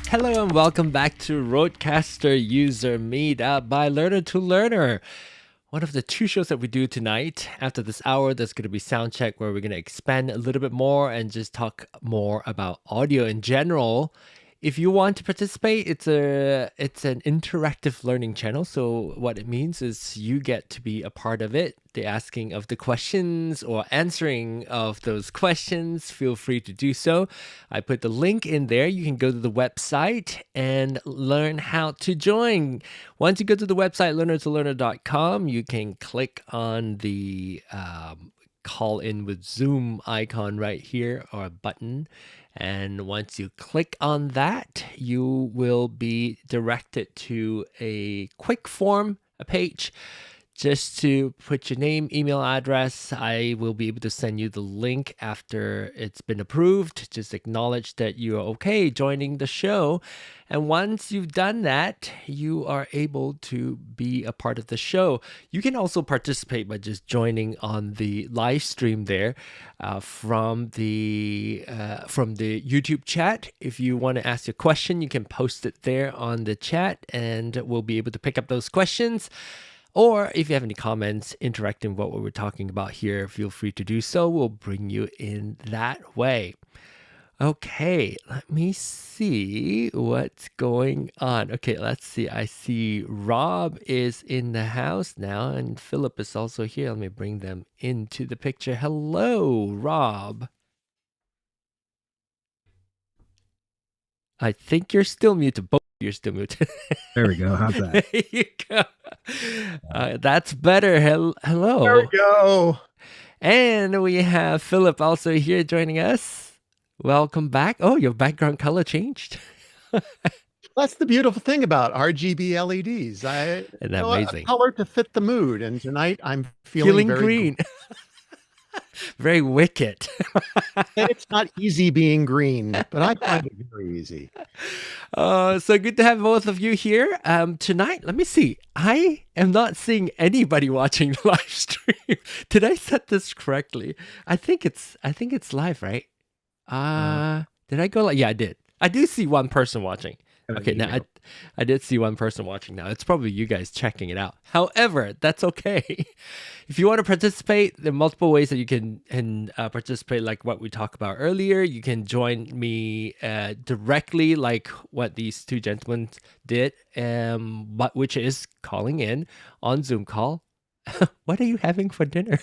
Hello and welcome back to RØDECaster User Meetup by Learner to Learner. One of the two shows that we do tonight. After this hour, there's going to be Soundcheck, where we're going to expand a little bit more and just talk more about audio in general. If you want to participate, it's an interactive learning channel. So what it means is you get to be a part of it. The asking of the questions or answering of those questions, feel free to do so. I put the link in there. You can go to the website and learn how to join. Once you go to the website, learnertolearner.com, you can click on the call in with Zoom icon right here, or a button. And once you click on that, you will be directed to a quick form, a page, just to put your name, email address. I will be able to send you the link after it's been approved. Just acknowledge that you're okay joining the show. And once you've done that, you are able to be a part of the show. You can also participate by just joining on the live stream there from the YouTube chat. If you want to ask a question, you can post it there on the chat, and we'll be able to pick up those questions. Or if you have any comments interacting with what we're talking about here, feel free to do so. We'll bring you in that way. Okay, let me see what's going on. Okay, let's see. I see Rob is in the house now, and Philip is also here. Let me bring them into the picture. Hello, Rob. I think you're still muted. Both you're still muted. There we go. How's that? There you go. That's better. Hello. There we go. And we have Philip also here joining us. Welcome back. Oh, your background color changed. That's the beautiful thing about RGB LEDs. Isn't that amazing? A color to fit the mood. And tonight I'm feeling very green. Very wicked. It's not easy being green, but I find it very easy. So good to have both of you here. Tonight, let me see. I am not seeing anybody watching the live stream. Did I set this correctly? I think it's live, right? Did I go like? Yeah, I did. I do see one person watching. Okay, now I did see one person watching now. It's probably you guys checking it out. However, that's okay. If you want to participate, there are multiple ways that you can participate, like what we talked about earlier. You can join me directly, like what these two gentlemen did, which is calling in on Zoom call. What are you having for dinner?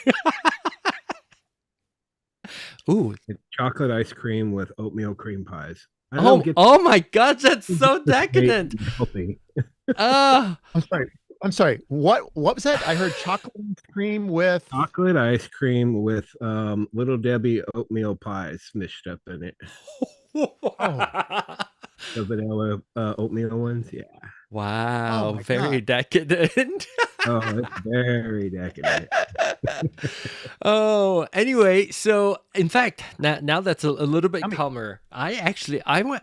Ooh. It's chocolate ice cream with oatmeal cream pies. I don't get Oh my gosh, that's so the debate decadent. and healthy. Uh, I'm sorry. What was that? I heard chocolate ice cream with. Chocolate ice cream with Little Debbie oatmeal pies mixed up in it. The vanilla oatmeal ones. Yeah. Wow, my very God. decadent. Oh, it's very decadent. Oh, anyway, so in fact, now that's a little bit Yummy. calmer. I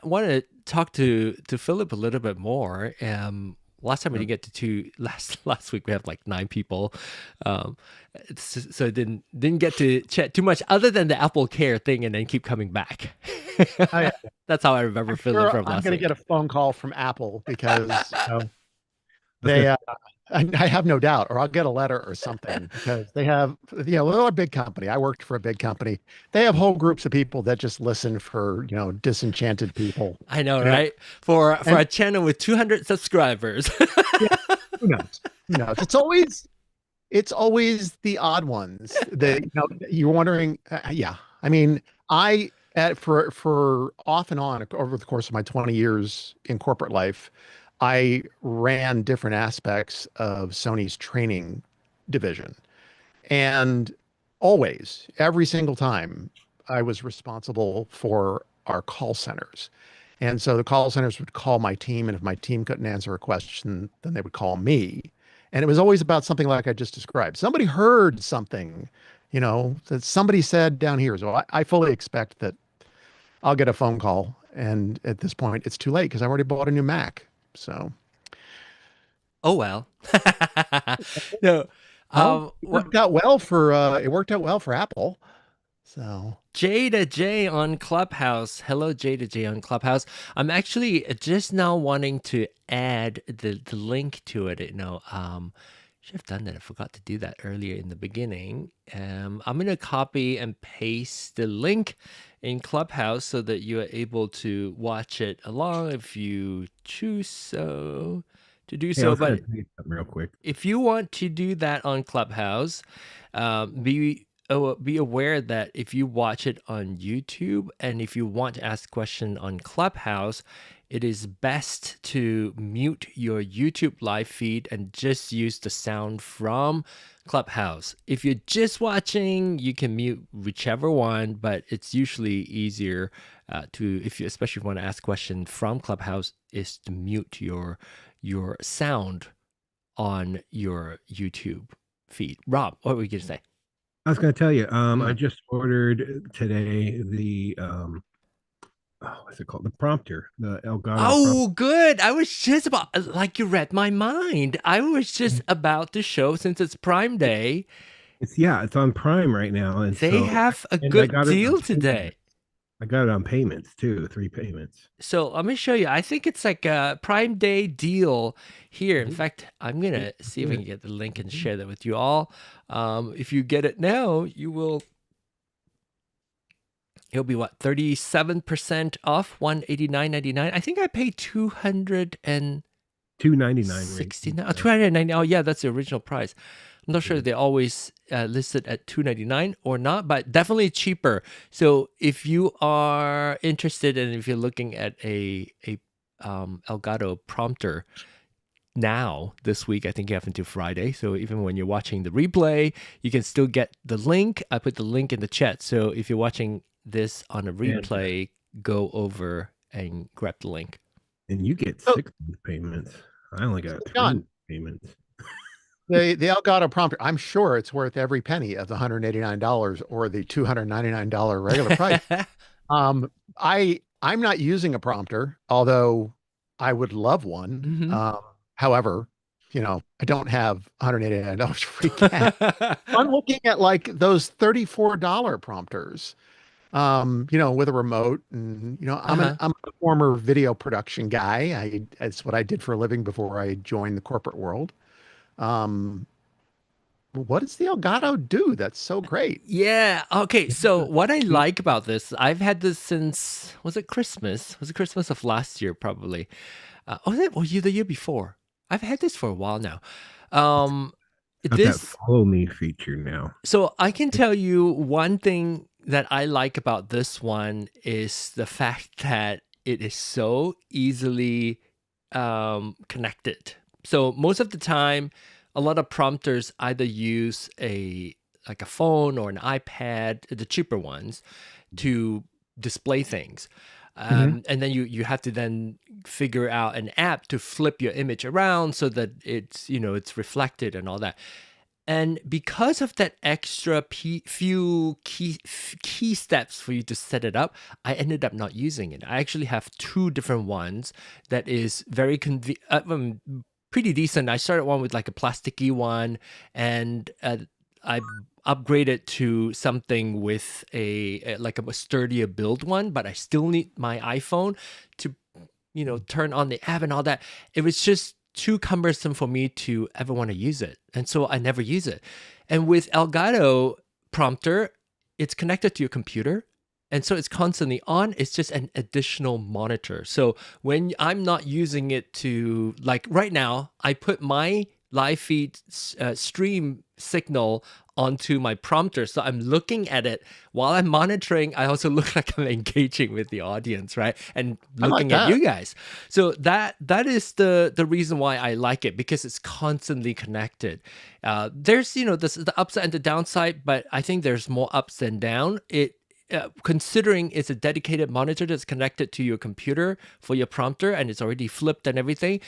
want to talk to Philip a little bit more. Last time we didn't get to two. Last week we had like 9 people, so didn't get to chat too much other than the Apple Care thing, and then keep coming back. Oh, yeah. That's how I remember Philip from I'm last going to week. get a phone call from Apple because they. I have no doubt, or I'll get a letter or something because they have, they're a big company. I worked for a big company. They have whole groups of people that just listen for, disenchanted people. I know, right? For a channel with 200 subscribers. Yeah, who knows? Who knows? It's always the odd ones that you're wondering. Yeah, I mean, for off and on over the course of my 20 years in corporate life, I ran different aspects of Sony's training division. And always, every single time, I was responsible for our call centers. And so the call centers would call my team, and if my team couldn't answer a question, then they would call me. And it was always about something like I just described. Somebody heard something, that somebody said down here. So I fully expect that I'll get a phone call. And at this point, it's too late because I already bought a new Mac. So, Oh well. No. it worked out well for Apple. So Jada J on Clubhouse. Hello, Jada J on Clubhouse. I'm actually just now wanting to add the link to it. Should have done that. I forgot to do that earlier in the beginning. I'm going to copy and paste the link in Clubhouse so that you are able to watch it along if you choose to do so. But real quick, if you want to do that on Clubhouse, be aware that if you watch it on YouTube and if you want to ask a question on Clubhouse, it is best to mute your YouTube live feed and just use the sound from Clubhouse. If you're just watching, you can mute whichever one, but it's usually easier especially if you want to ask a question from Clubhouse, is to mute your sound on your YouTube feed. Rob, what were you going to say? I was going to tell you, I just ordered today the what's it called? The prompter, the Elgato. Oh, good. I was just about, like, you read my mind. I was just about to show, since it's Prime Day. It's on Prime right now, and they have a good deal today. I got it on payments too, 3 payments. So let me show you. I think it's like a Prime Day deal here. In fact, I'm gonna see if I can get the link and share that with you all. If you get it now, it'll be what, 37% off, $189.99. I think I paid $269. $299. Oh yeah, that's the original price. I'm not sure if they always list it at $299 or not, but definitely cheaper. So if you are interested and if you're looking at a Elgato prompter now this week, I think you have until Friday. So even when you're watching the replay, you can still get the link. I put the link in the chat. So if you're watching this on a replay, go over and grab the link. And you get 6 payments. I only got 3 payments. The Elgato prompter, I'm sure it's worth every penny of the $189 or the $299 regular price. I'm not using a prompter, although I would love one. However, I don't have $189 free cash. I'm looking at like those $34 prompters, with a remote, and I'm a former video production guy. That's what I did for a living before I joined the corporate world. What does the Elgato do that's so great? Yeah. Okay. So what I like about this, I've had this since, was it Christmas? Was it Christmas of last year? Probably. The year before. I've had this for a while now. This follow me feature now. So I can tell you one thing that I like about this one is the fact that it is so easily connected. So most of the time, a lot of prompters either use like a phone or an iPad, the cheaper ones, to display things. And then you have to then figure out an app to flip your image around so that it's, it's reflected and all that. And because of that extra few key steps for you to set it up, I ended up not using it. I actually have two different ones that is very pretty decent. I started one with like a plasticky one, and I upgraded to something with like a sturdier build one, but I still need my iPhone to, turn on the app and all that. It was just too cumbersome for me to ever want to use it. And so I never use it. And with Elgato prompter, it's connected to your computer. And so it's constantly on. It's just an additional monitor. So when I'm not using it to, like right now, I put my live feed stream signal onto my prompter. So I'm looking at it while I'm monitoring. I also look like I'm engaging with the audience, right? And looking at you guys. So that is the reason why I like it, because it's constantly connected. There's, the upside and the downside, but I think there's more ups than down. Considering it's a dedicated monitor that's connected to your computer for your prompter and it's already flipped and everything,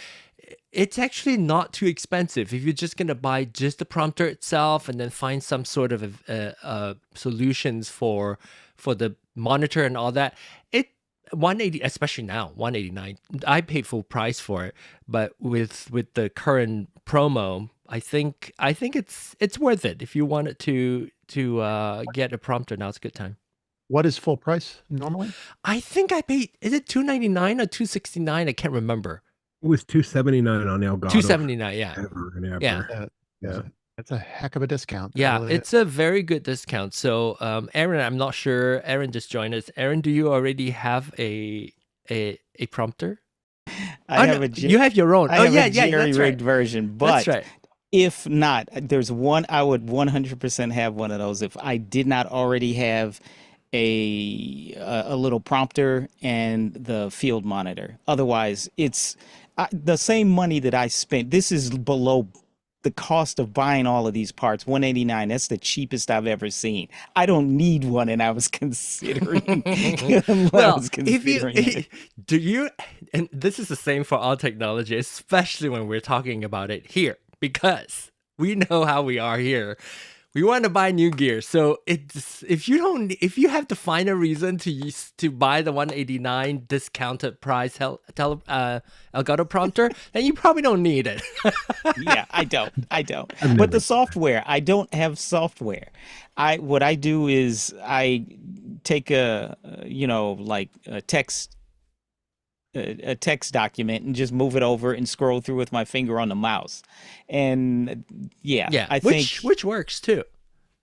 it's actually not too expensive. If you're just going to buy just the prompter itself and then find some sort of solutions for the monitor and all that, it 180, especially now, 189. I paid full price for it, but with the current promo, I think it's worth it. If you wanted to get a prompter, now's a good time. What is full price normally? I think I paid, is it $299 or $269? I can't remember. It was $279 on Elgato. $279, yeah. Ever and ever. Yeah. That's a heck of a discount. Yeah, it's a very good discount. So, Aaron, I'm not sure. Aaron just joined us. Aaron, do you already have a prompter? You have your own. I have a jerry-rigged version, but that's right. If not, there's one I would 100% have one of those if I did not already have a little prompter and the field monitor. Otherwise, it's the same money that I spent. This is below the cost of buying all of these parts. $189. That's the cheapest I've ever seen. I don't need one, and I was considering. Do you? And this is the same for all technology, especially when we're talking about it here, because we know how we are here. We want to buy new gear, so if you have to find a reason to buy the $189 discounted price Elgato prompter, then you probably don't need it. Yeah, I don't. But the software, I don't have software. What I do is I take a text document and just move it over and scroll through with my finger on the mouse. And I think which works too.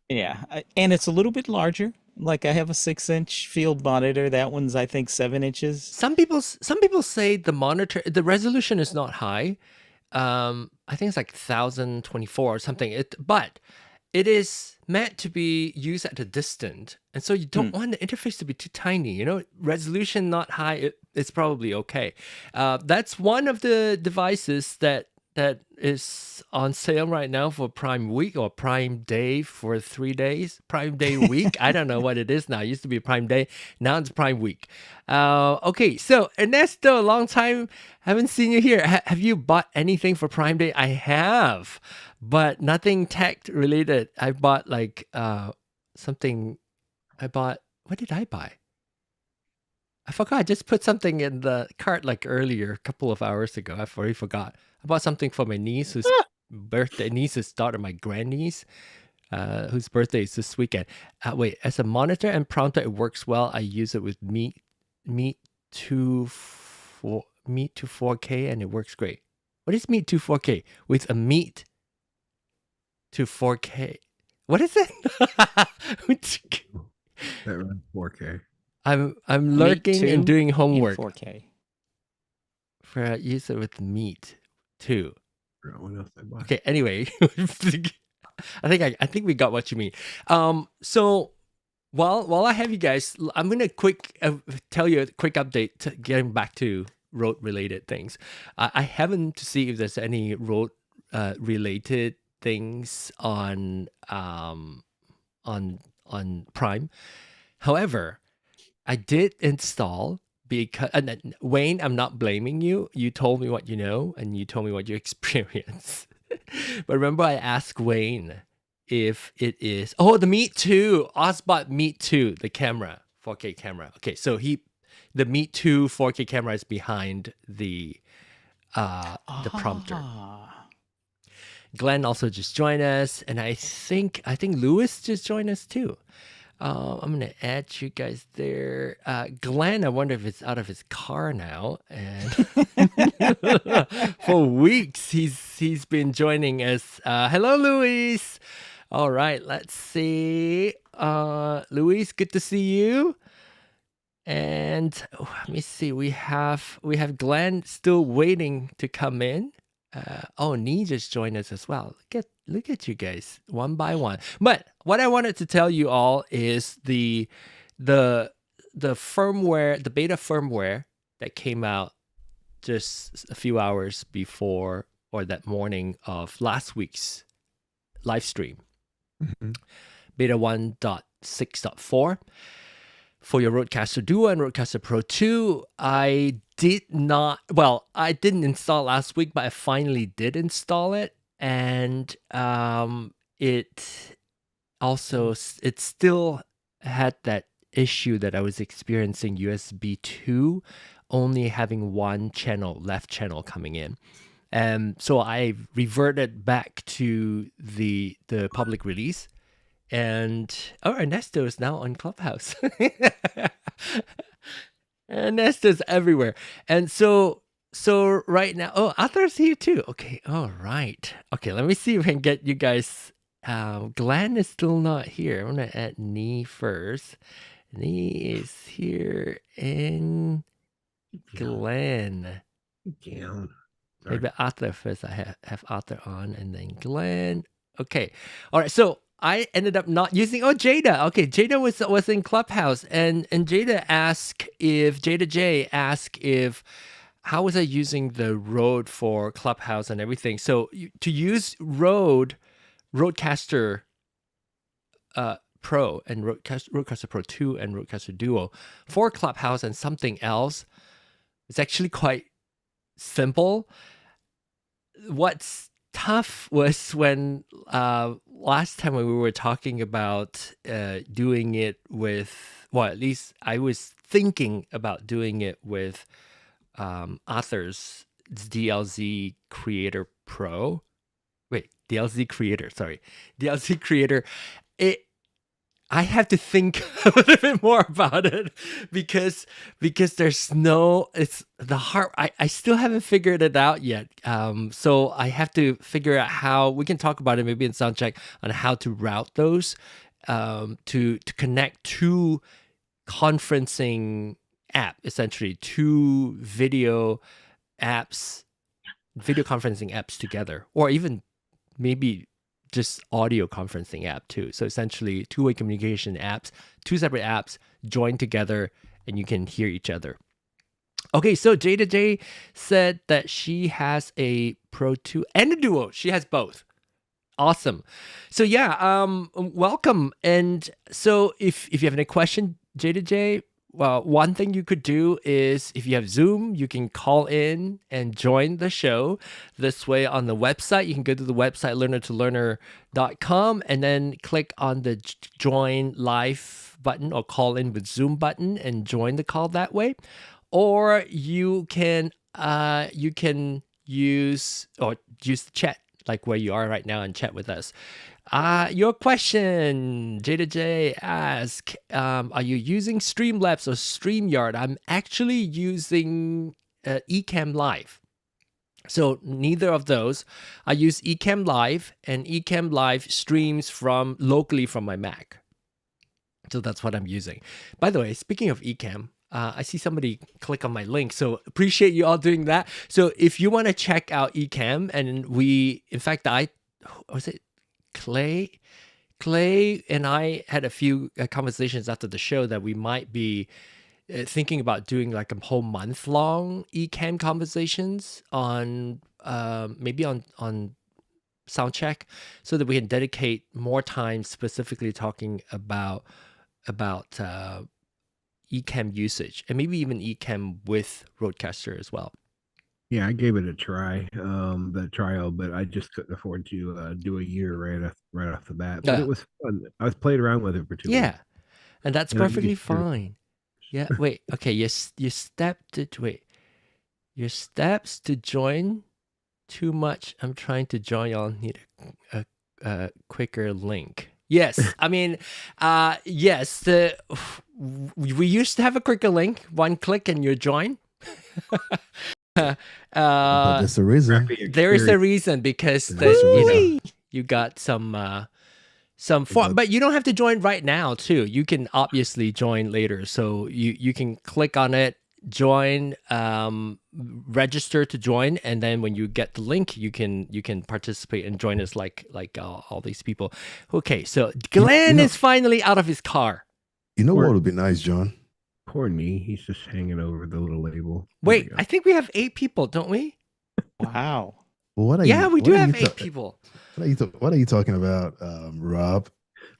Yeah, and it's a little bit larger. Like I have a 6-inch field monitor. That one's I think 7 inches. Some people say the resolution is not high. I think it's like 1024 or something. But it is meant to be used at a distance, and so you don't want the interface to be too tiny. Resolution not high, it's probably okay. That's one of the devices that is on sale right now for Prime Week or Prime Day for 3 days. Prime Day week. I don't know what it is now. It used to be Prime Day. Now it's Prime Week. Okay, so Ernesto, a long time. Haven't seen you here. Have you bought anything for Prime Day? I have, but nothing tech related. I bought like something. What did I buy? I forgot. I just put something in the cart like earlier, a couple of hours ago. I've already forgot. I bought something for my niece whose niece's daughter, my grandniece, whose birthday is this weekend. Wait, as a monitor and prompter, it works well. I use it with Meet to 4K, and it works great. What is Meet to 4K? With a Meet to 4K. What is it? That runs 4K. I'm lurking and doing homework. 4K. For use it with Meet too. What else I bought? Okay. Anyway, I think we got what you mean. So while I have you guys, I'm gonna tell you a quick update. Getting back to road related things, I haven't to see if there's any road related things on Prime. However, I did install because Wayne, I'm not blaming you. You told me what you know and you told me what you experience. But remember, I asked Wayne if it is the Meet 2, Osbot Meet 2, the camera, 4K camera. Okay, so the Meet 2 4K camera is behind the prompter. Glenn also just joined us, and I think Lewis just joined us too. I'm gonna add you guys there. Glenn, I wonder if it's out of his car now. And for weeks he's been joining us. Hello, Luis. All right, let's see. Luis, good to see you. And let me see. We have Glenn still waiting to come in. Nee just joined us as well. Look at you guys, one by one. But what I wanted to tell you all is the firmware, the beta firmware that came out just a few hours before or that morning of last week's live stream. Mm-hmm. Beta 1.6.4 for your RØDECaster Duo and RØDECaster Pro 2. I didn't install last week, but I finally did install it. And it still had that issue that I was experiencing, USB2 only having one channel, left channel coming in. So I reverted back to the public release. And Ernesto is now on Clubhouse. Ernesto's everywhere. And so right now, Arthur's here too. Okay, all right. Okay, let me see if I can get you guys. Glenn is still not here. I'm gonna add Nee first. Nee is here, and Glenn. Down. Maybe Arthur first. I have Arthur on, and then Glenn. Okay, all right. So I ended up not using Jada. Okay, Jada was in Clubhouse, and Jada J asked if how was I using the Rode for Clubhouse and everything. So to use RØDECaster Pro and RØDECaster Pro 2 and RØDECaster Duo for Clubhouse and something else, it's actually quite simple. What's tough was when last time when we were talking about doing it with, at least I was thinking about doing it with Arthur's DLZ Creator Pro. DLZ Creator. I have to think a little bit more about it because there's it's the hard. I still haven't figured it out yet. So I have to figure out how we can talk about it maybe in Soundcheck on how to route those to connect two conferencing app, essentially two video conferencing apps together, or even maybe just audio conferencing app too. So essentially two-way communication apps, two separate apps joined together and you can hear each other. Okay, so Jada J said that she has a Pro 2 and a Duo. She has both. Awesome. So yeah, welcome. And so if you have any question, Jada J, well, one thing you could do is if you have Zoom, you can call in and join the show. This way on the website, you can go to the website learner2learner.com and then click on the join live button or call in with Zoom button and join the call that way. Or you can use the chat like where you are right now and chat with us. Your question, Jada J asked, are you using Streamlabs or StreamYard? I'm actually using Ecamm Live. So neither of those. I use Ecamm Live, and Ecamm Live streams locally from my Mac. So that's what I'm using. By the way, speaking of Ecamm, I see somebody click on my link, so appreciate you all doing that. So if you want to check out Ecamm, and was it Clay Clay and I had a few conversations after the show that we might be thinking about doing like a whole month long Ecamm conversations on maybe on Soundcheck, so that we can dedicate more time specifically talking about Ecamm usage and maybe even Ecamm with RØDECaster as well. Yeah, I gave it a try, the trial, but I just couldn't afford to do a year right off the bat. But it was fun. I was playing around with it for 2 weeks. Yeah, and that's And I'm perfectly used to it. fine. Yeah, wait, okay, your steps to join too much. I'm trying to join. Y'all need a quicker link. Yes, I mean, yes. We used to have a quicker link. One click and you join. But there's a reason. There is a reason, because you got some form, but you don't have to join right now too. You can obviously join later. So you can click on it, join, register to join, and then when you get the link, you can participate and join us like all these people. Okay, so Glenn is finally out of his car. You know what would be nice, John? Poor me. He's just hanging over the little label. Wait, I think we have 8 people, don't we? Wow. Well, what are Yeah, you, we what do are have you 8 people. What are you talking about, Rob?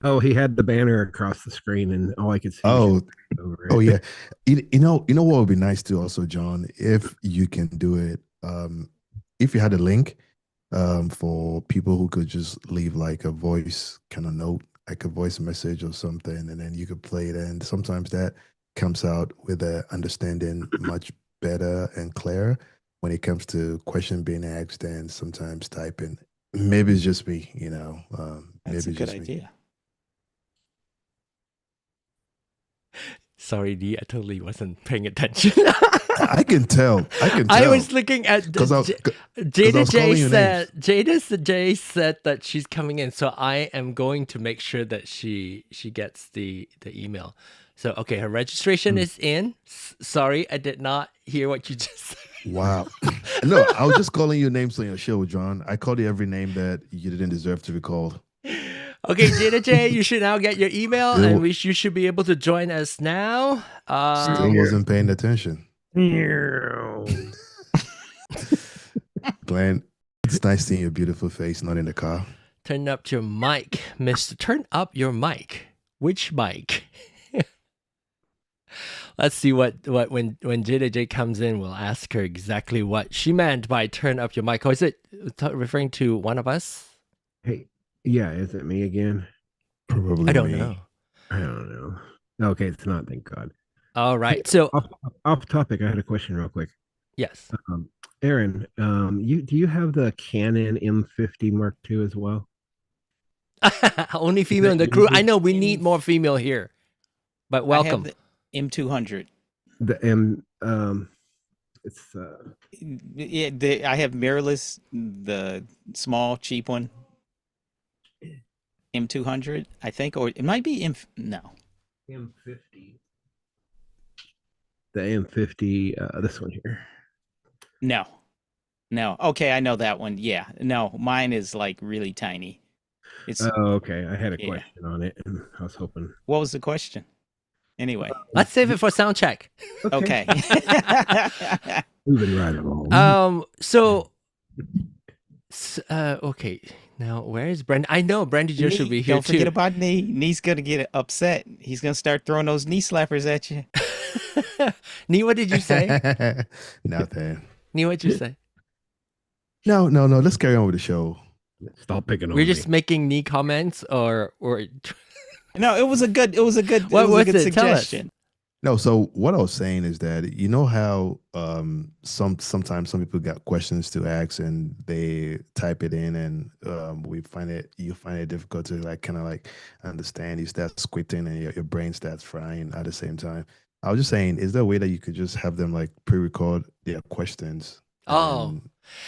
Oh, he had the banner across the screen, and all I could see. Oh, over oh it. yeah. You know what would be nice too, also, John, if you can do it. If you had a link, for people who could just leave like a voice kind of note, like a voice message or something, and then you could play it. And sometimes that comes out with a understanding much better and clearer when it comes to question being asked and sometimes typing. Maybe it's just me, you know. That's a maybe good it's just me. idea. Sorry, D, I totally wasn't paying attention. I can tell. I was looking at because Jada J said that she's coming in, so I am going to make sure that she gets the email. So okay, her registration is in. Sorry, I did not hear what you just said. Wow. No, I was just calling you names on your show, John. I called you every name that you didn't deserve to be called. Okay, Jada J, you should now get your email, and you should be able to join us now. Still wasn't paying attention. Glenn, it's nice seeing your beautiful face, not in the car. Turn up your mic, Mister. Turn up your mic. Which mic? Let's see when Jada J comes in, we'll ask her exactly what she meant by turn up your mic. Or is it referring to one of us? Hey, yeah, is it me again? Probably I don't me. know. I don't know. Okay, it's not. Thank God. All right. So off topic, I had a question real quick. yes. Aaron, do you have the Canon M50 Mark II as well? Only female in the crew. I know we need more female here, but welcome. I have the M200. The it's Yeah, I have mirrorless, the small cheap one. M200, I think, or it might be no. M50. The M50, this one here. No. Okay, I know that one. Yeah, no, mine is like really tiny. It's okay. I had a question on it, and I was hoping. What was the question? Anyway, let's save it for sound check. Okay. Moving right along. Okay. Now, where is Brandon? I know Brandon Joe should be here Don't forget about Nee. Nee's gonna get upset. He's gonna start throwing those knee slappers at you. Nee, what did you say? Nothing. Nee, what did you say? No. Let's carry on with the show. Stop picking on We're me. just making Nee comments, or No, it was a good suggestion. No, so what I was saying is that you know how sometimes some people got questions to ask and they type it in and you find it difficult to like kind of like understand. You start squinting and your brain starts frying at the same time. I was just saying, is there a way that you could just have them like pre-record their questions? Oh,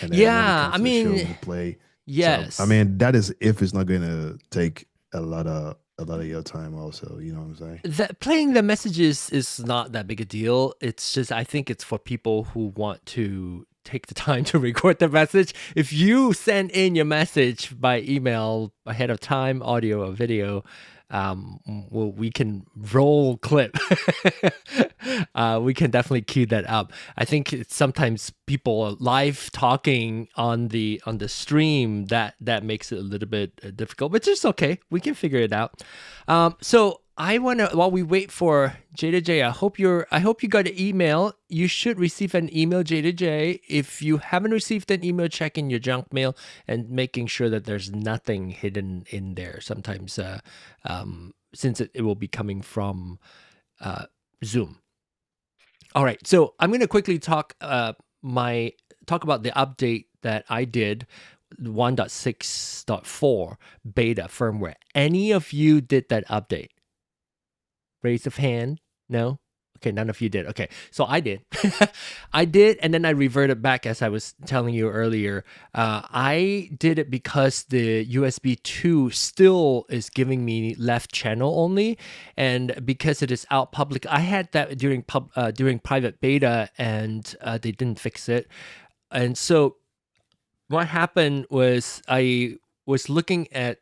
and then yeah. when it comes to the show, we'll play. Yes. So, I mean, that is if it's not going to take a lot of your time also, you know what I'm saying? Playing the messages is not that big a deal. It's just, I think it's for people who want to take the time to record the message. If you send in your message by email ahead of time, audio or video, we can roll clip. We can definitely queue that up. I think it's sometimes people live talking on the stream that makes it a little bit difficult, but it's okay. We can figure it out. So I want to, while we wait for Jada J, I hope you got an email. You should receive an email, Jada J. If you haven't received an email, check in your junk mail and making sure that there's nothing hidden in there. Sometimes, since it will be coming from Zoom. All right, so I'm going to quickly talk about the update that I did, 1.6.4 beta firmware. Any of you did that update? Raise of hand. No? Okay, none of you did. Okay, so I did. I did, and then I reverted back as I was telling you earlier. I did it because the USB2 still is giving me left channel only, and because it is out public, I had that during private beta, and they didn't fix it. And so what happened was I was looking at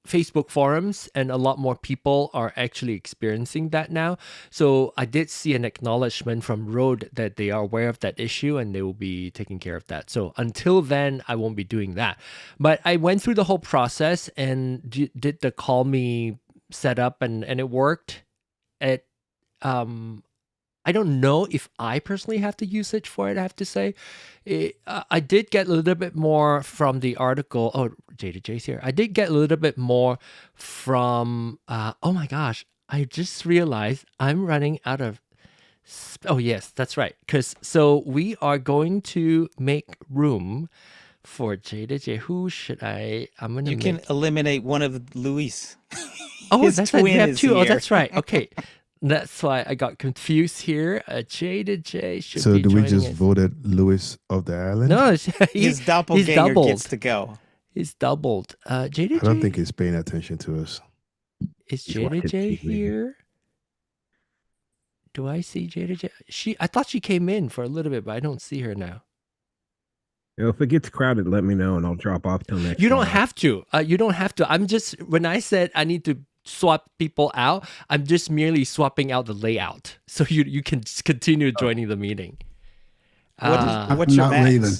Facebook forums, and a lot more people are actually experiencing that now. So I did see an acknowledgement from RØDE that they are aware of that issue and they will be taking care of that. So until then, I won't be doing that. But I went through the whole process and did the call me setup, and it worked. I don't know if I personally have the usage for it, I have to say. I did get a little bit more from the article. Oh, Jada J's here. I did get a little bit more from, oh my gosh, I just realized I'm running out of, oh yes, that's right. So we are going to make room for Jada J. Who should I'm going to You can eliminate one of Luis. Oh, His that's right. twin You have is two. Oh, here. that's right. Okay. That's why I got confused here. Jada J should So be do we joining just us. voted Lewis of the island? No, His doppelganger doubled. gets to go. He's doubled. Jada I don't J? think he's paying attention to us. Is He's Jada watching J TV. here? Do I see Jada J? I thought she came in for a little bit, but I don't see her now. If it gets crowded, let me know and I'll drop off till next. You don't month. have to. You don't have to. I'm just, when I said I need to swap people out, I'm just merely swapping out the layout. So you can just continue joining the meeting. What's your not max? leaving.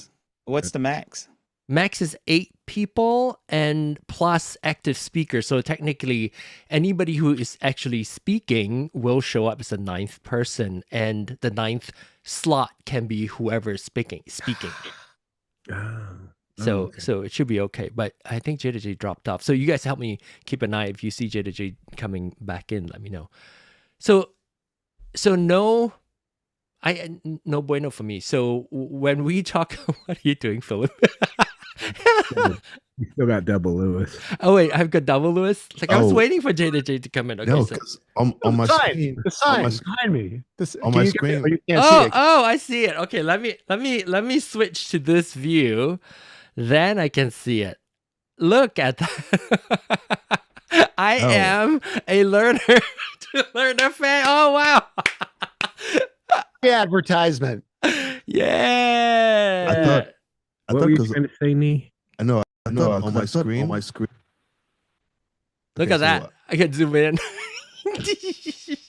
What's the max? Max is 8 people and plus active speakers. So technically, anybody who is actually speaking will show up as a 9th person, and the 9th slot can be whoever is speaking. So it should be okay. But I think Jada J dropped off. So you guys help me keep an eye. If you see Jada J coming back in, let me know. So no bueno for me. So when we talk, what are you doing, Philip? You still got double Lewis. Oh wait, I've got double Lewis. Like I was Oh. waiting for Jada J to come in. Okay, No, so. because on my screen, The sign on my behind me. on my screen- You can't see it. Oh, I see it. Okay, let me switch to this view. Then I can see it. Look at that. I am a learner fan. Oh wow. The advertisement. Yeah. I thought What were you 'cause- trying to say, Nee? I know on my I thought screen. Look Okay, at that. so, I can zoom in.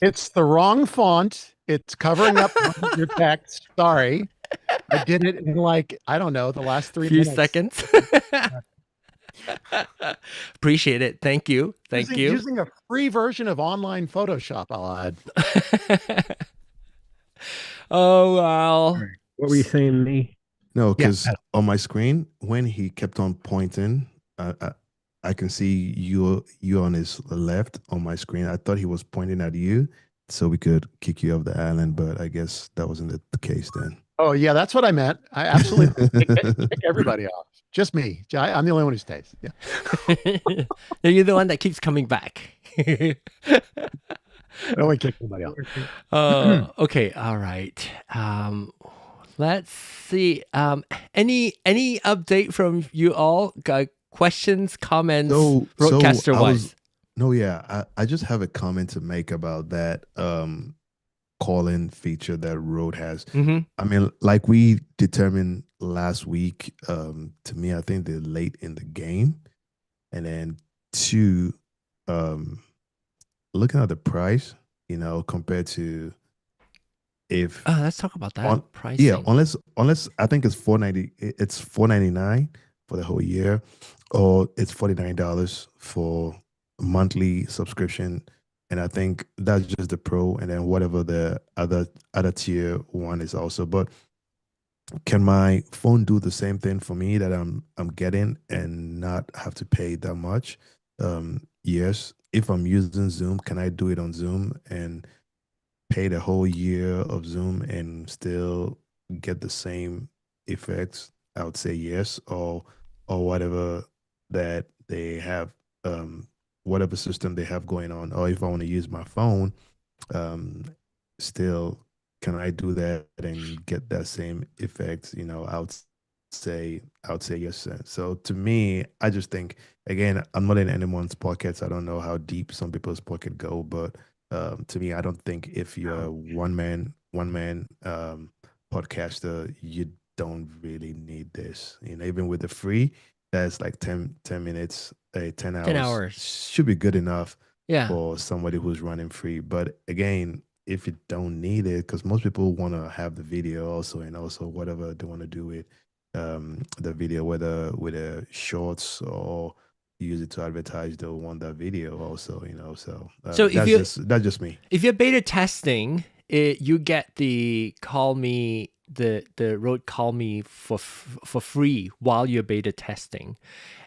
It's the wrong font. It's covering up your text. Sorry. I did it in like, I don't know, the last 3 Few minutes. seconds. Appreciate it. Thank you. Thank you. Using a free version of online Photoshop, I'll add. Oh wow. What were you saying, Nee? No, because on my screen, when he kept on pointing, I can see you on his left on my screen. I thought he was pointing at you, so we could kick you off the island, but I guess that wasn't the case then. Oh, yeah, that's what I meant. I absolutely kick everybody off. Just me. I'm the only one who stays. Yeah. You're the one that keeps coming back. I don't want to kick anybody off. Okay, all right. Let's see. Any update from you all? Questions, comments, broadcaster wise? No, yeah, I just have a comment to make about that. call-in feature that Rode has. Mm-hmm. I mean, like we determined last week, to me, I think they're late in the game. And then two, looking at the price, compared to if Let's talk about that pricing. yeah, unless I think it's $4.99 for the whole year, or it's $49 for monthly subscription. And I think that's just the pro, and then whatever the other tier one is also. But can my phone do the same thing for me that I'm getting and not have to pay that much? Yes. If I'm using Zoom, can I do it on Zoom and pay the whole year of Zoom and still get the same effects? I would say yes, or whatever that they have, whatever system they have going on. Or if I want to use my phone, still can I do that and get that same effects? I would say yes. So to me, I just think, again, I'm not in anyone's pockets. I don't know how deep some people's pocket go, but to me, I don't think if you're a one man podcaster, you don't really need this. Even with the free, that's like 10 minutes, 10 hours. 10 hours should be good enough yeah. for somebody who's running free. But again, if you don't need it, because most people want to have the video also, and also whatever they want to do with the video, whether with a shorts or use it to advertise, they'll want that video also, so that's just me. If you're beta testing it, you get the call me the Rode Call Me for free while you're beta testing,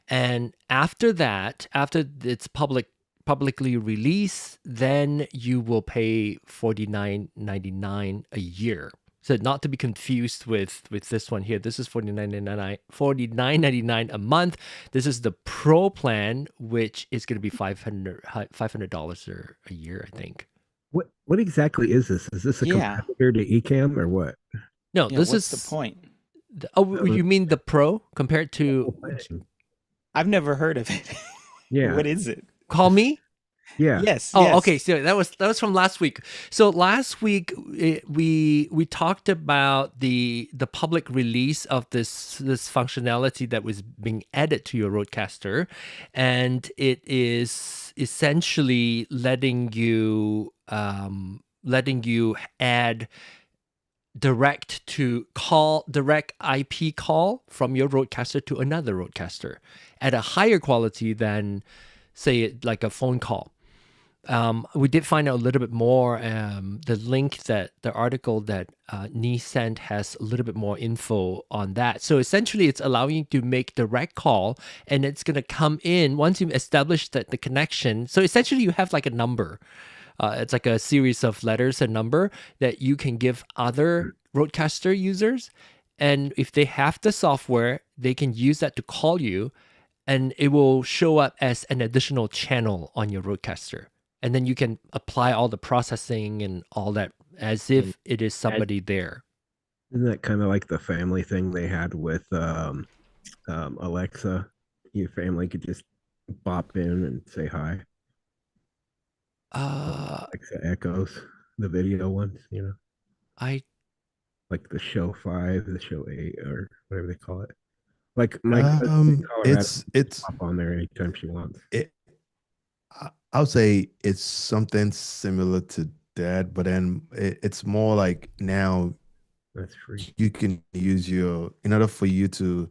and after that, after it's publicly released, then you will pay $49.99 a year. So not to be confused with this one here. This is $49.99 a month. This is the Pro plan, which is going to be $500 a year, I think. What exactly is this? Is this a competitor to Ecamm or what? No, this is the point. You mean the Pro compared to? I've never heard of it. Yeah. What is it? Call Me? Yeah. Yes. Oh, yes. okay. So that was from last week. So last week we talked about the public release of this functionality that was being added to your RØDECaster, and it is essentially letting you add direct IP call from your RØDECaster to another RØDECaster at a higher quality than, say, like a phone call. We did find out a little bit more. The article that Nee sent has a little bit more info on that. So essentially, it's allowing you to make direct call, and it's going to come in once you've established the connection. So essentially, you have like a number. It's like a series of letters and number that you can give other RØDECaster users. And if they have the software, they can use that to call you, and it will show up as an additional channel on your RØDECaster. And then you can apply all the processing and all that as if it is somebody there. Isn't that kind of like the family thing they had with Alexa? Your family could just bop in and say hi. Alexa echoes the video ones, like the show 5, the show 8, or whatever they call it. Like my cousin it's pop on there anytime she wants. I would say it's something similar to that, but then it's more like now that's free. You can use in order for you to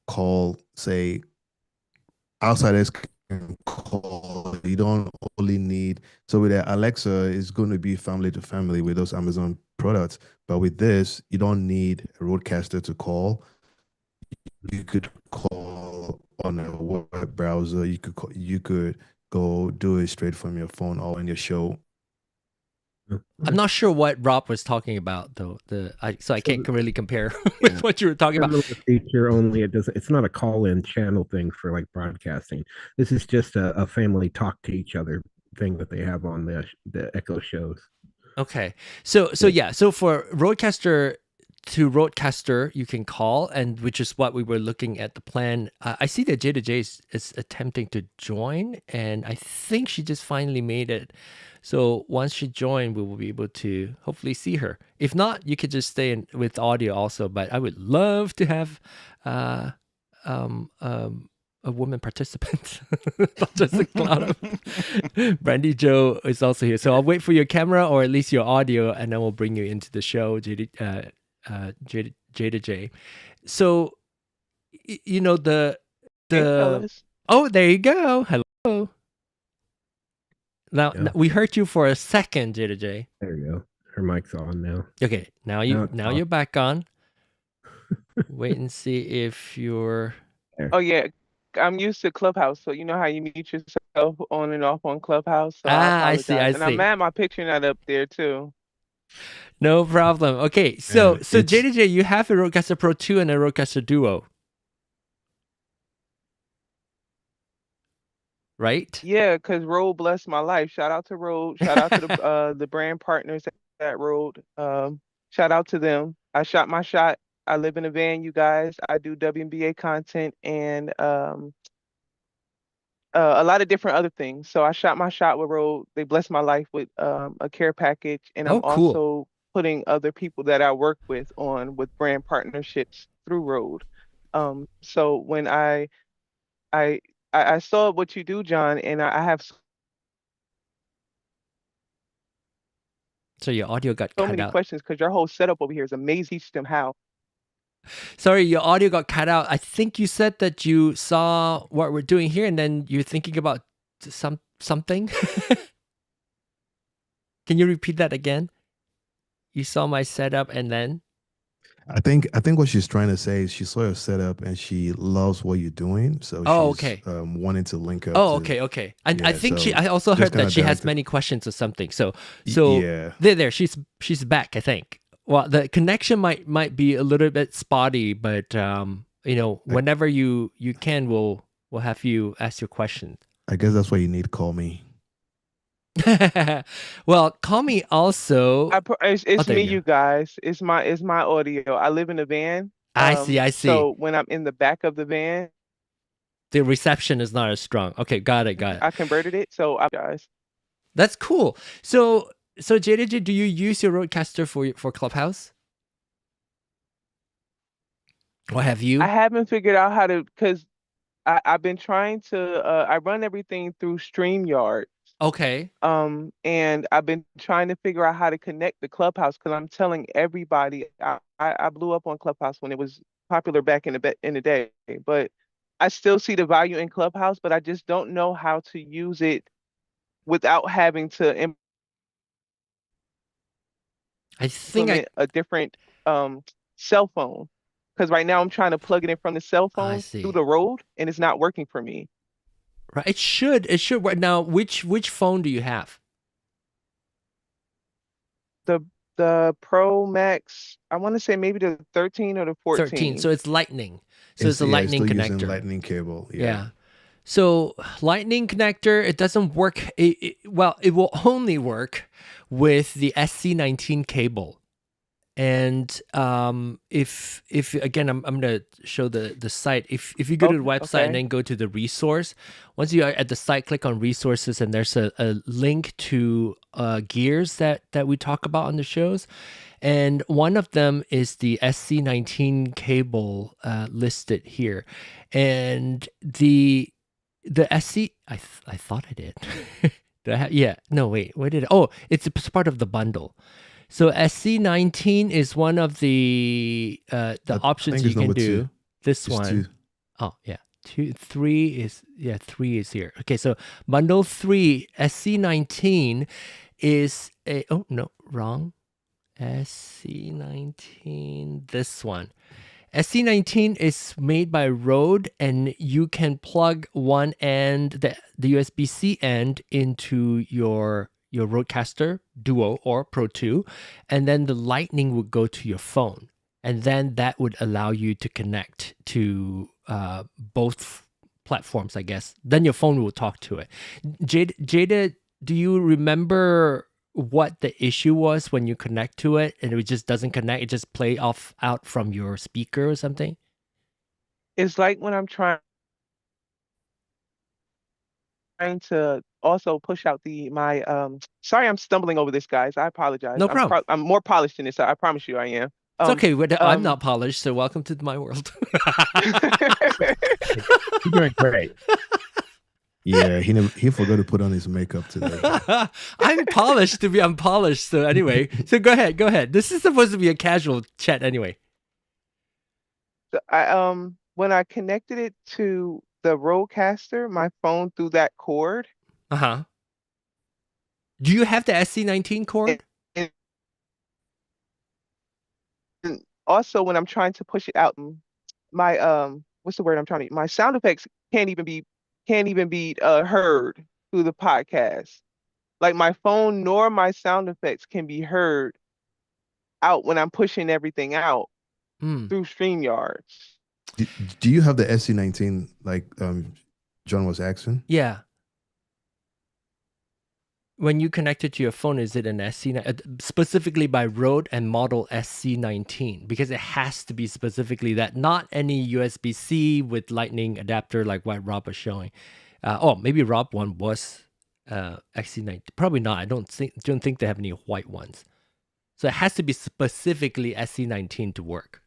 call, say, outsiders can call. You don't only need, so with that, Alexa is going to be family to family with those Amazon products, but with this, you don't need a RØDECaster to call. You could call on a web browser. You could go do it straight from your phone or in your show. I'm not sure what Rob was talking about though. I can't really compare with what you were talking about. Feature only. It's not a call-in channel thing for like broadcasting. This is just a family talk to each other thing that they have on the Echo shows. Okay, so for RØDECaster to RØDECaster, you can call, and which is what we were looking at the plan. I see that Jada J is attempting to join, and I think she just finally made it. So once she joined, we will be able to hopefully see her. If not, you could just stay in with audio also. But I would love to have a woman participant, not just a cloud of. Brandy Joe is also here. So I'll wait for your camera or at least your audio, and then we'll bring you into the show, Jada J. So you know the oh, there you go. Hello. Now we heard you for a second, Jada J. There you go. Her mic's on now. Okay, now you're back on. Wait and see if you're. There. Oh yeah, I'm used to Clubhouse, so you know how you mute yourself on and off on Clubhouse. So I see. And I'm mad my picture not up there too. No problem. Okay, so Jada J, you have a RØDECaster Pro 2 and a RØDECaster Duo, right? Yeah, because Rode blessed my life. Shout out to Rode. Shout out to the brand partners at Rode. Shout out to them. I shot my shot. I live in a van, you guys. I do WNBA content and a lot of different other things. So I shot my shot with Rode. They blessed my life with a care package, and I'm also putting other people that I work with on with brand partnerships through Rode. So when I saw what you do, John, and I have so your audio got so cut many out. questions because your whole setup over here is amazing. Teach them how. Sorry, your audio got cut out. I think you said that you saw what we're doing here, and then you're thinking about something. Can you repeat that again? You saw my setup, and then I think what she's trying to say is she saw your setup and she loves what you're doing, so she's wanting to link up. Okay. And I think I also heard that she has many questions or something. So yeah, there, she's back. I think. Well, the connection might be a little bit spotty, but whenever you can, we'll have you ask your question. I guess that's why you need to call me. Well, call me also. It's me, you guys. It's my audio. I live in a van. I see. So when I'm in the back of the van, the reception is not as strong. Okay, got it. I converted it. So guys, that's cool. So Jada J, do you use your RØDECaster for Clubhouse? Or have you? I haven't figured out how to, because I've been trying to. I run everything through StreamYard. Okay. And I've been trying to figure out how to connect the Clubhouse because I'm telling everybody I blew up on Clubhouse when it was popular back in the day, but I still see the value in Clubhouse, but I just don't know how to use it without having to I think a different cell phone, because right now I'm trying to plug it in from the cell phone through the Rode and it's not working for me. Right, it should work. Now, which phone do you have? The Pro Max. I want to say maybe the 13 or the 14. 13. So it's Lightning. So it's a Lightning connector. Lightning cable. Yeah. So Lightning connector. It doesn't work. It will only work with the SC19 cable. And if again, I'm gonna show the site. If you go to the website and then go to the resource, once you are at the site, click on resources, and there's a link to gears that we talk about on the shows, and one of them is the SC19 cable listed here, and the SC. I thought I did. Yeah. No, wait. Where did? It's part of the bundle. So SC19 is one of the options you can do. This one. 2. Oh yeah, 3 is 3 is here. Okay, so bundle 3 SC19 is a wrong. SC19, this one. SC19 is made by Rode, and you can plug one end, the USB-C end, into your RØDECaster Duo or Pro 2, and then the Lightning would go to your phone, and then that would allow you to connect to both platforms, I guess. Then your phone will talk to it. Jada, do you remember what the issue was when you connect to it and it just doesn't connect? It just play out from your speaker or something? It's like when I'm trying to also push out my sorry, I'm stumbling over this, guys. I apologize. No problem. I'm more polished than this. I promise you I am. It's okay. I'm not polished, so welcome to my world. You're doing great. Yeah, he forgot to put on his makeup today. I'm polished to be unpolished. So anyway, so go ahead. This is supposed to be a casual chat anyway. I when I connected it to the RØDECaster, my phone through that cord. Do you have the SC19 cord? And also, when I'm trying to push it out, my what's the word I'm trying to? My sound effects can't even be heard through the podcast. Like my phone nor my sound effects can be heard out when I'm pushing everything out through StreamYard. Do you have the SC19 like John was asking? Yeah. When you connect it to your phone, is it an specifically by Rode and model SC19? Because it has to be specifically that, not any USB-C with lightning adapter like what Rob was showing. Maybe Rob one was SC19. Probably not. I don't think they have any white ones. So it has to be specifically SC19 to work.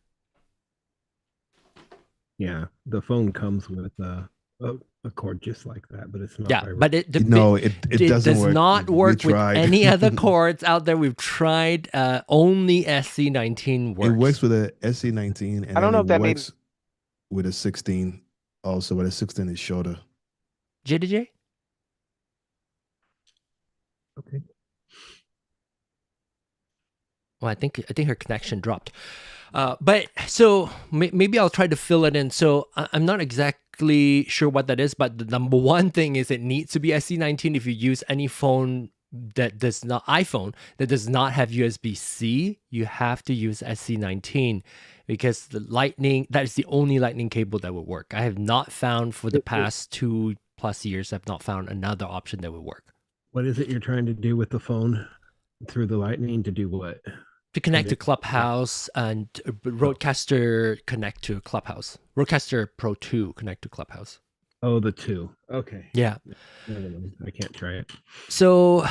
Yeah, the phone comes with a cord just like that, but it's not. Yeah, but it doesn't does work. not work with any other cords cords out there. We've tried. Only SC19 works. It works with a SC19, and I don't know if that works with a 16 also, but a 16 is shorter. Jada J? Okay. Well, I think her connection dropped. But so maybe I'll try to fill it in. So I'm not exactly sure what that is, but the number one thing is it needs to be SC19 if you use any phone that does not have USB-C. You have to use SC19 because the lightning, that is the only lightning cable that would work. I have not found for the past 2+ years, I've not found another option that would work. What is it you're trying to do with the phone through the lightning? To do what? To connect to Clubhouse, and RØDECaster connect to Clubhouse. RØDECaster Pro 2 connect to Clubhouse. Oh, the 2. Okay. Yeah. I can't try it. So,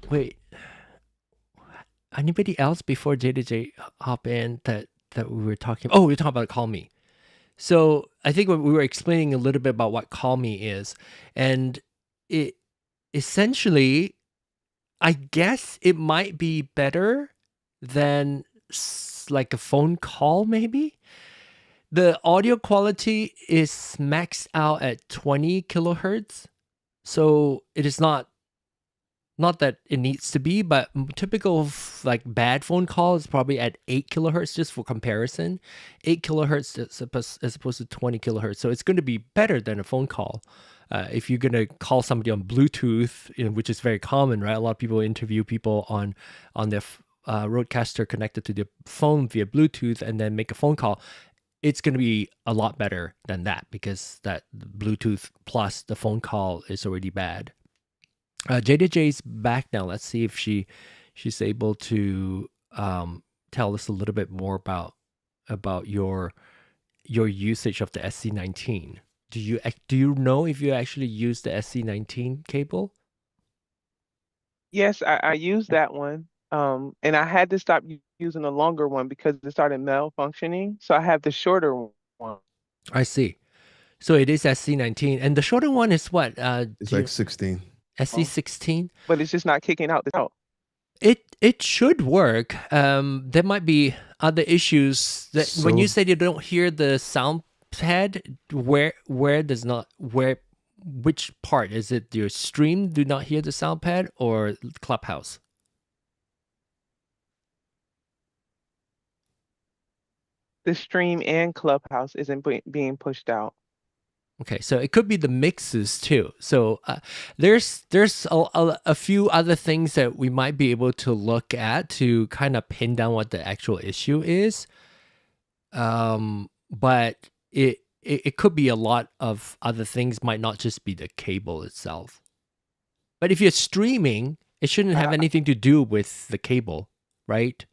wait. Anybody else before Jada J hop in that we were talking? Oh, we were talking about Call Me. So I think when we were explaining a little bit about what Call Me is, and it essentially, I guess it might be better than like a phone call, maybe. The audio quality is maxed out at 20 kilohertz. So it is not that it needs to be, but typical like bad phone call is probably at 8 kilohertz, just for comparison. 8 kilohertz as opposed to 20 kilohertz. So it's going to be better than a phone call. If you're going to call somebody on Bluetooth, which is very common, right? A lot of people interview people on their RØDECaster connected to their phone via Bluetooth and then make a phone call. It's going to be a lot better than that because that Bluetooth plus the phone call is already bad. Jada J's back now. Let's see if she's able to tell us a little bit more about your usage of the SC19. Do you know if you actually use the SC19 cable? Yes, I use that one. And I had to stop using the longer one because it started malfunctioning. So I have the shorter one. I see. So it is SC19, and the shorter one is what? It's like 16. SC16. But it's just not kicking out. It should work. There might be other issues that when you say you don't hear the sound pad, which part is it? Your stream do not hear the sound pad or Clubhouse? The stream and Clubhouse isn't being pushed out. Okay, so it could be the mixes too. So there's a few other things that we might be able to look at to kind of pin down what the actual issue is. But it could be a lot of other things, might not just be the cable itself. But if you're streaming, it shouldn't have anything to do with the cable, right?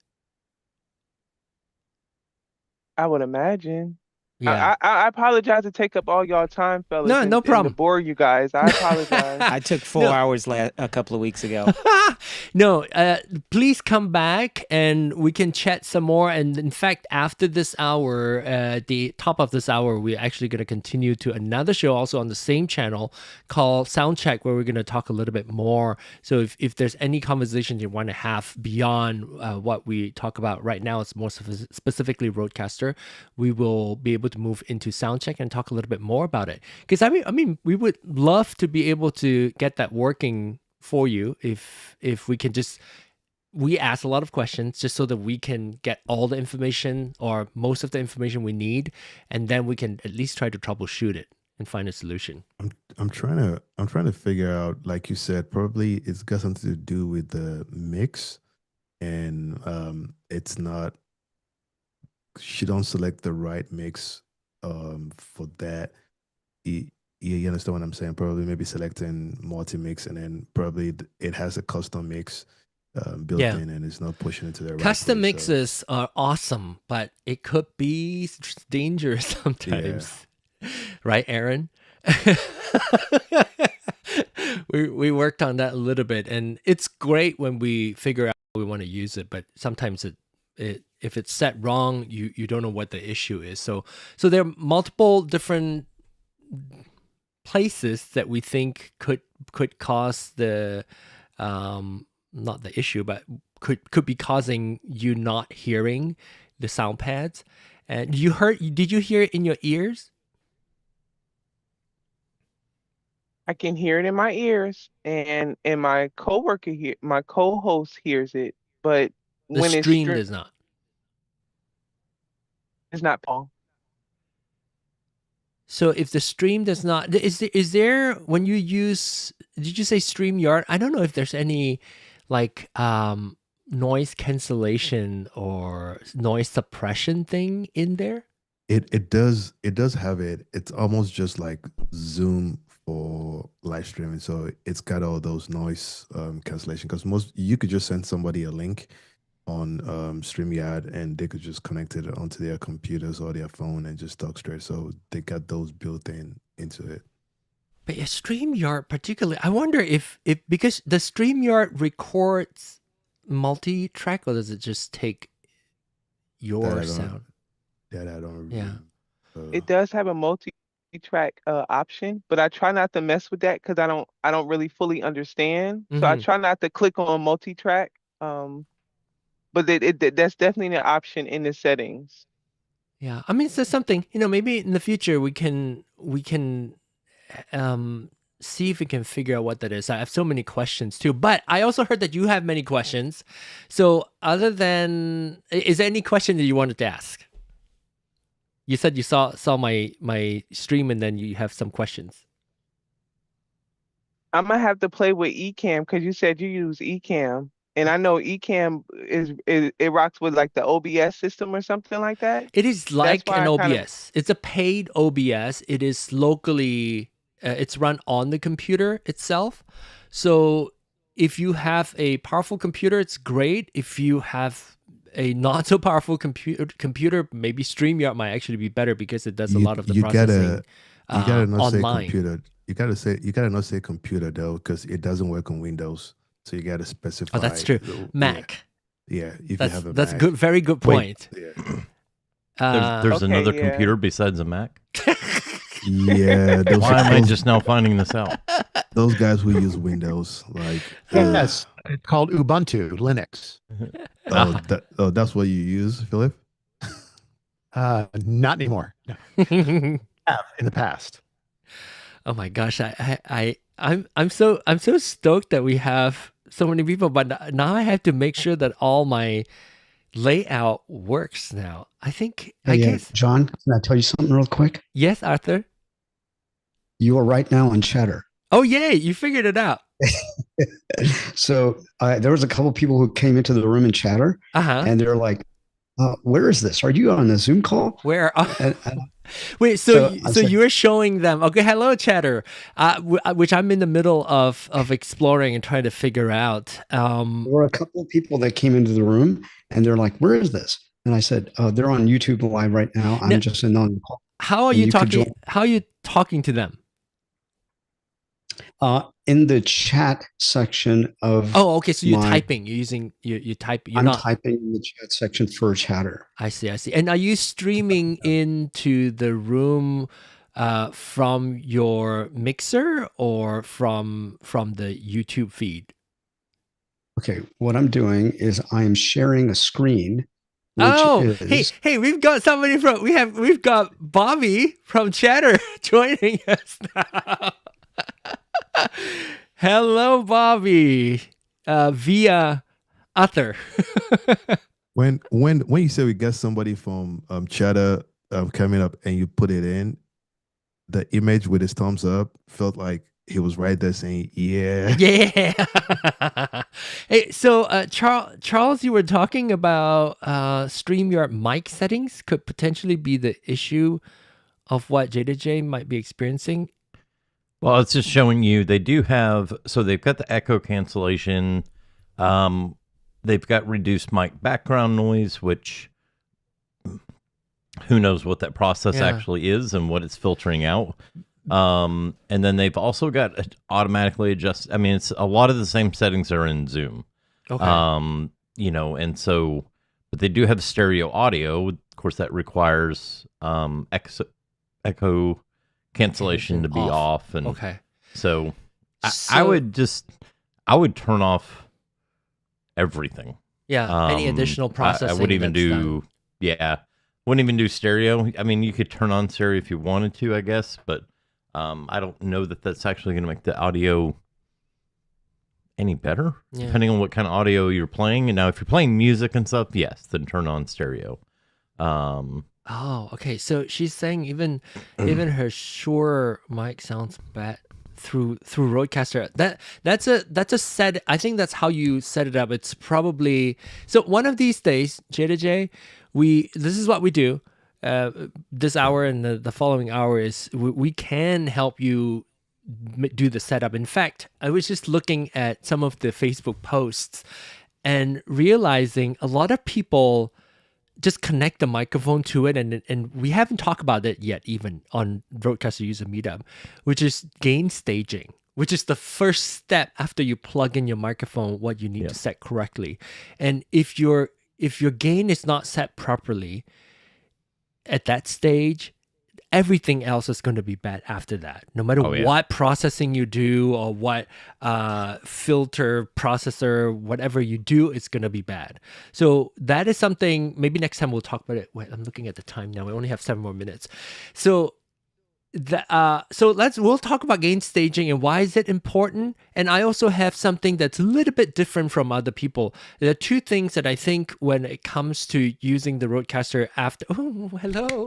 I would imagine. Yeah. I apologize to take up all y'all time, fellas. No, no and problem. to bore you guys. I apologize. I took 4 hours a couple of weeks ago. No, please come back and we can chat some more. And in fact, after this hour, the top of this hour, we're actually going to continue to another show also on the same channel called Soundcheck, where we're going to talk a little bit more. So if there's any conversation you want to have beyond what we talk about right now, it's more specifically RØDECaster, we will be able to move into Soundcheck and talk a little bit more about it. Because I mean, we would love to be able to get that working for you if we can we ask a lot of questions just so that we can get all the information or most of the information we need, and then we can at least try to troubleshoot it and find a solution. I'm trying to figure out, like you said, probably it's got something to do with the mix, and it's not, she don't select the right mix for that. You understand what I'm saying? Probably maybe selecting multi-mix, and then probably it has a custom mix built in, and it's not pushing it to the right Custom place, mixes are awesome, but it could be dangerous sometimes. Right, Aaron? we worked on that a little bit, and it's great when we figure out how we want to use it, but sometimes if it's set wrong, you don't know what the issue is. So there are multiple different places that we think could cause the not the issue, but could be causing you not hearing the sound pads. And did you hear it in your ears? I can hear it in my ears, and my coworker here, my co-host hears it, but The when stream does not. it's not Paul. So if the stream does not, is there when you use, did you say StreamYard? I don't know if there's any like noise cancellation or noise suppression thing in there. It does have it. It's almost just like Zoom for live streaming. So it's got all those noise cancellation, because you could just send somebody a link on StreamYard and they could just connect it onto their computers or their phone and just talk straight. So they got those built into it. But yeah, StreamYard particularly, I wonder if because the StreamYard records multi-track, or does it just take your sound? That I don't remember. Yeah. It does have a multi-track option, but I try not to mess with that because I don't really fully understand. So I try not to click on multi-track. But that's definitely an option in the settings. Yeah, I mean, it's just something, maybe in the future we can see if we can figure out what that is. I have so many questions too, but I also heard that you have many questions. So other than, is there any question that you wanted to ask? You said you saw my stream and then you have some questions. I'm gonna have to play with Ecamm because you said you use Ecamm. And I know Ecamm it rocks with like the OBS system or something like that. It is like an OBS. It's a paid OBS. It is locally, it's run on the computer itself. So if you have a powerful computer, it's great. If you have a not so powerful computer, maybe StreamYard might actually be better because it does a lot of the processing you gotta not online. Say computer. You gotta not say computer though, because it doesn't work on Windows. So you got to specify. Oh, that's true. Mac. Yeah, if that's, you have a that's Mac. Good. Very good point. There's another computer besides a Mac. Yeah. Why am I just now finding this out? Those guys who use Windows, like yes, it's called Ubuntu Linux. That's what you use, Philip? Not anymore. No. In the past. Oh my gosh, I'm so stoked that we have so many people, but now I have to make sure that all my layout works now. I guess. John, can I tell you something real quick? Yes, Arthur. You are right now on Chatter. Oh yay! You figured it out. So there was a couple people who came into the room in Chatter, and they're like, where is this? Are you on a Zoom call? Where are And wait, so I said, you're showing them, okay, hello chatter, which I'm in the middle of exploring and trying to figure out. there were a couple of people that came into the room and they're like, where is this? And I said, they're on YouTube Live right now. I'm just in on the call. How are And you could talking? join- How are you talking to them? in the chat section of Oh, okay. So you're my- typing. You're using you type. You're I'm not typing in the chat section for chatter. I see. I see. And are you streaming into the room from your mixer or from the YouTube feed? Okay, what I'm doing is I'm sharing a screen. Which Oh, is, hey, we've got somebody from we've got Bobby from Chatter joining us now. Hello, Bobby, via Uther. When you say we get somebody from Chatter coming up and you put it in, the image with his thumbs up felt like he was right there saying, yeah. Yeah. Hey, so Charles, you were talking about StreamYard mic settings could potentially be the issue of what Jada J might be experiencing. Well, it's just showing you they do have, so they've got the echo cancellation. They've got reduced mic background noise, which who knows what that process actually is and what it's filtering out. And then they've also got automatically adjust. I mean, it's a lot of the same settings are in Zoom. Okay. You know, and so, but they do have stereo audio. Of course, that requires echo cancellation to be off. And okay. So I would turn off everything. Yeah. Any additional processing. I would even do, wouldn't even do stereo. I mean, you could turn on stereo if you wanted to, I guess, but I don't know that that's actually going to make the audio any better, depending on what kind of audio you're playing. And now, if you're playing music and stuff, yes, then turn on stereo. Oh, okay. So she's saying even her Shure mic sounds bad through RØDECaster. That's a set. I think that's how you set it up. It's probably so. One of these days, Jada J, this is what we do. This hour and the following hour is we can help you do the setup. In fact, I was just looking at some of the Facebook posts and realizing a lot of people just connect the microphone to it, and we haven't talked about it yet, even on RØDECaster User Meetup, which is gain staging, which is the first step after you plug in your microphone, what you need to set correctly. And if your gain is not set properly at that stage, everything else is going to be bad after that. No matter what processing you do or what filter, processor, whatever you do, it's going to be bad. So that is something, maybe next time we'll talk about it. Wait, I'm looking at the time now. We only have 7 more minutes. So we'll talk about gain staging and why is it important. And I also have something that's a little bit different from other people. There are 2 things that I think when it comes to using the RØDECaster after. Oh, hello.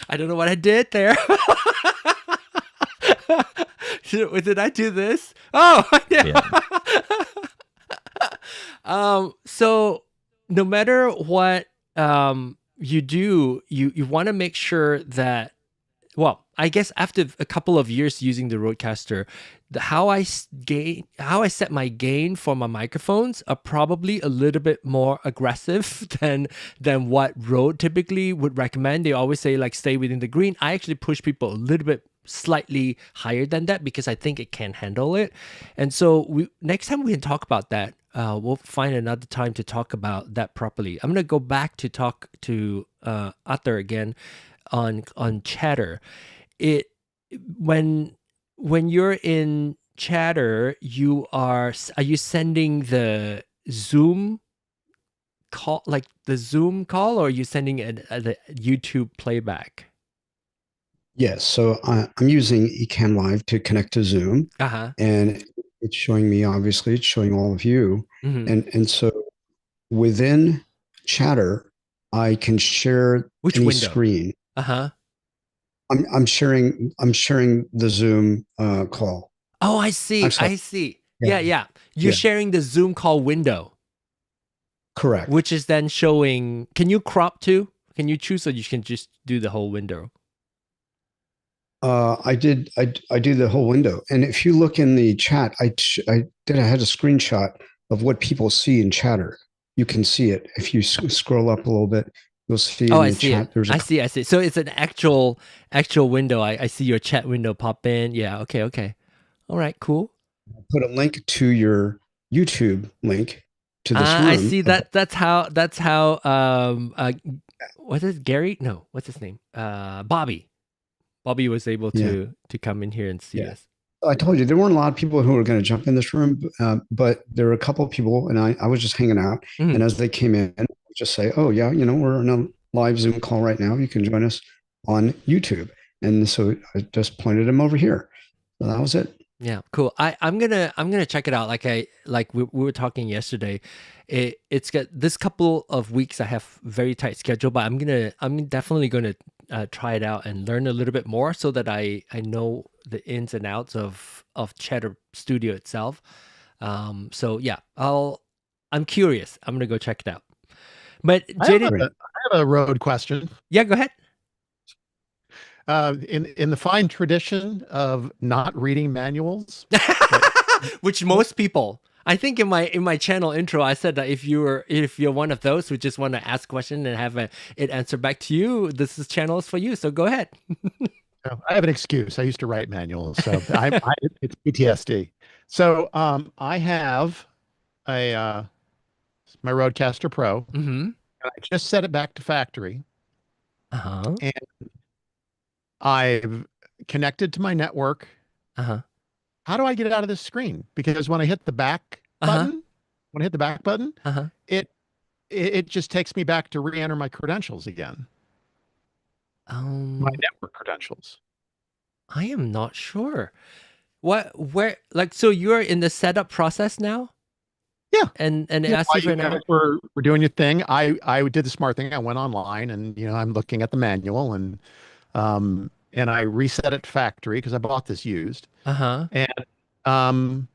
I don't know what I did there. Did I do this? Oh, yeah. So no matter what you do, you want to make sure that. Well, I guess after a couple of years using the RØDECaster, how I set my gain for my microphones are probably a little bit more aggressive than what Rode typically would recommend. They always say like stay within the green. I actually push people a little bit slightly higher than that because I think it can handle it. And so next time we can talk about that. We'll find another time to talk about that properly. I'm gonna go back to talk to Uther again on Chatter. When you're in Chatter, are you sending the Zoom call, like the Zoom call, or are you sending the YouTube playback? Yes, so I'm using Ecamm Live to connect to Zoom, and it's showing me, obviously, it's showing all of you, and so within Chatter, I can share any window? Screen. I'm sharing the Zoom call. Oh, I see. I see. Yeah. You're sharing the Zoom call window. Correct. Which is then showing, can you crop too? Can you choose, or you can just do the whole window? I do the whole window. And if you look in the chat, I had a screenshot of what people see in Chatter. You can see it. If you scroll up a little bit, you'll see in the chat. I see. So it's an actual window. I see your chat window pop in. Yeah. Okay. All right. Cool. Put a link to your YouTube link to this room. I see that. That's how. What's it? Gary? No. What's his name? Bobby. Bobby was able to come in here and see us. I told you there weren't a lot of people who were going to jump in this room, but there were a couple of people, and I was just hanging out. And as they came in, I would just say, "Oh yeah, we're in a live Zoom call right now. You can join us on YouTube." And so I just pointed them over here. So that was it. Yeah, cool. I'm gonna check it out. Like we were talking yesterday. It's got this couple of weeks. I have very tight schedule, but I'm definitely gonna try it out and learn a little bit more so that I know the ins and outs of Chatter Studio itself. So yeah, I'm curious. I'm gonna go check it out. But Jada, I have a Rode question. Yeah, go ahead. In the fine tradition of not reading manuals, which most people, I think in my channel intro, I said that if you're one of those who just want to ask questions and have it answer back to you, this channel is for you. So go ahead. I have an excuse. I used to write manuals, so it's PTSD. So I have my RØDECaster Pro. And I just set it back to factory. And I've connected to my network. How do I get it out of this screen? Because when I hit the back button, it just takes me back to re-enter my credentials again. My network credentials. I am not sure. So you're in the setup process now? Yeah. And it asks you for an hour. We're doing your thing. I did the smart thing. I went online and I'm looking at the manual and I reset it to factory because I bought this used. And I'm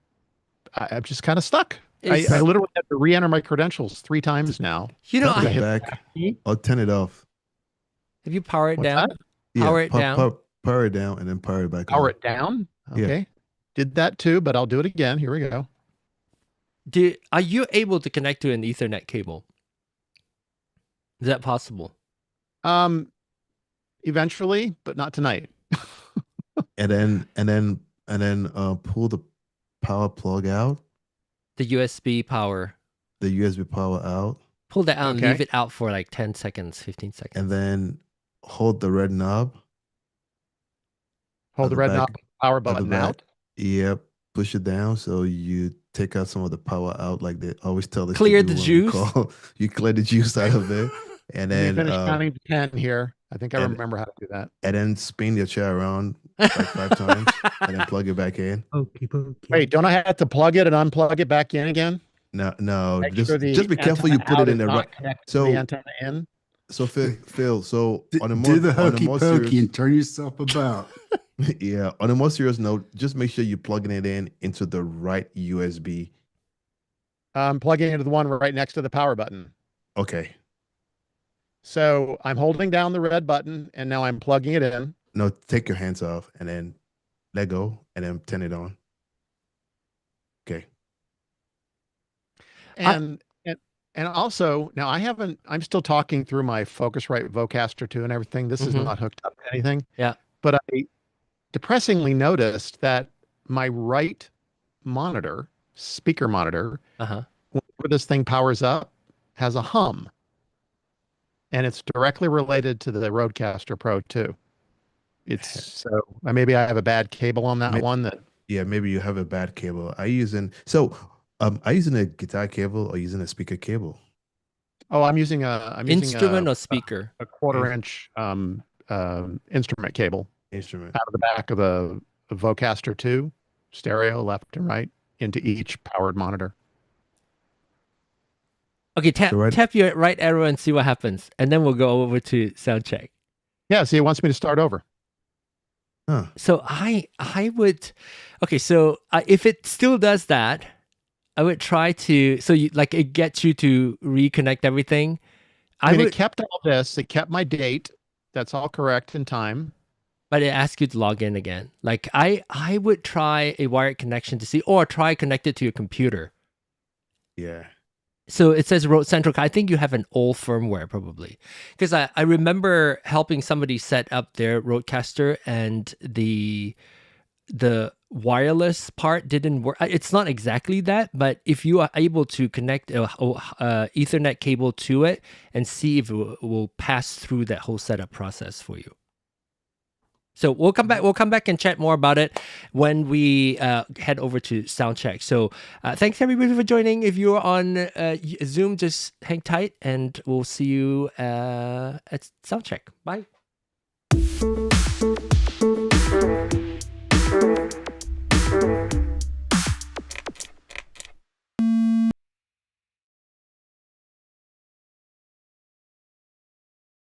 just kind of stuck. I literally had to re-enter my credentials 3 times now. I'll turn it off. Have you powered it down? Power it down. Power it down and then power it back on. Power it down? Okay. Yeah. Did that too, but I'll do it again. Here we go. Are you able to connect to an Ethernet cable? Is that possible? Eventually, but not tonight. and then pull the power plug out. The USB power. The USB power out. Pull that out and leave it out for like 10 seconds, 15 seconds. And then hold the red knob. Hold the red knob, power button out. Yep. Push it down so you take out some of the power out, like they always tell us. Clear the juice. You clear the juice out of it. And then finish counting to 10 here. I think I remember how to do that. And then spin your chair around like 5 times and then plug it back in. Okay. Wait, don't I have to plug it and unplug it back in again? No. Just be careful you put it in the right. So the antenna in. So Phil, so on a more, do the hokey pokey and turn yourself about. Yeah, on a more serious note, just make sure you're plugging it in into the right USB. I'm plugging into the one right next to the power button. Okay. So I'm holding down the red button and now I'm plugging it in. No, take your hands off and then let go and then turn it on. Okay. And also now I'm still talking through my Focusrite Vocaster 2 and everything. This is not hooked up to anything. Yeah. But I depressingly noticed that my right monitor, speaker monitor, whenever this thing powers up, has a hum. And it's directly related to the RØDECaster Pro 2. So maybe I have a bad cable on that one. Yeah, maybe you have a bad cable. Are you using a guitar cable or using a speaker cable? Oh, I'm using a instrument or speaker. A 1/4 inch instrument cable. Instrument out of the back of the Vocaster 2, stereo left and right into each powered monitor. Okay, tap your right arrow and see what happens, and then we'll go over to Soundcheck. Yeah, see, it wants me to start over. So I would, okay, so if it still does that, would try to, so you, like it gets you to reconnect everything. I mean, it kept all this. It kept my date. That's all correct in time. But it asks you to log in again. Like I would try a wired connection to see, or try connect it to your computer. Yeah. So it says Rode Central. I think you have an old firmware probably, because I remember helping somebody set up their RØDECaster and the wireless part didn't work. It's not exactly that, but if you are able to connect a Ethernet cable to it and see if it will pass through that whole setup process for you. So we'll come back. We'll come back and chat more about it when we head over to Soundcheck. So thanks everybody for joining. If you're on Zoom, just hang tight, and we'll see you at Soundcheck. Bye.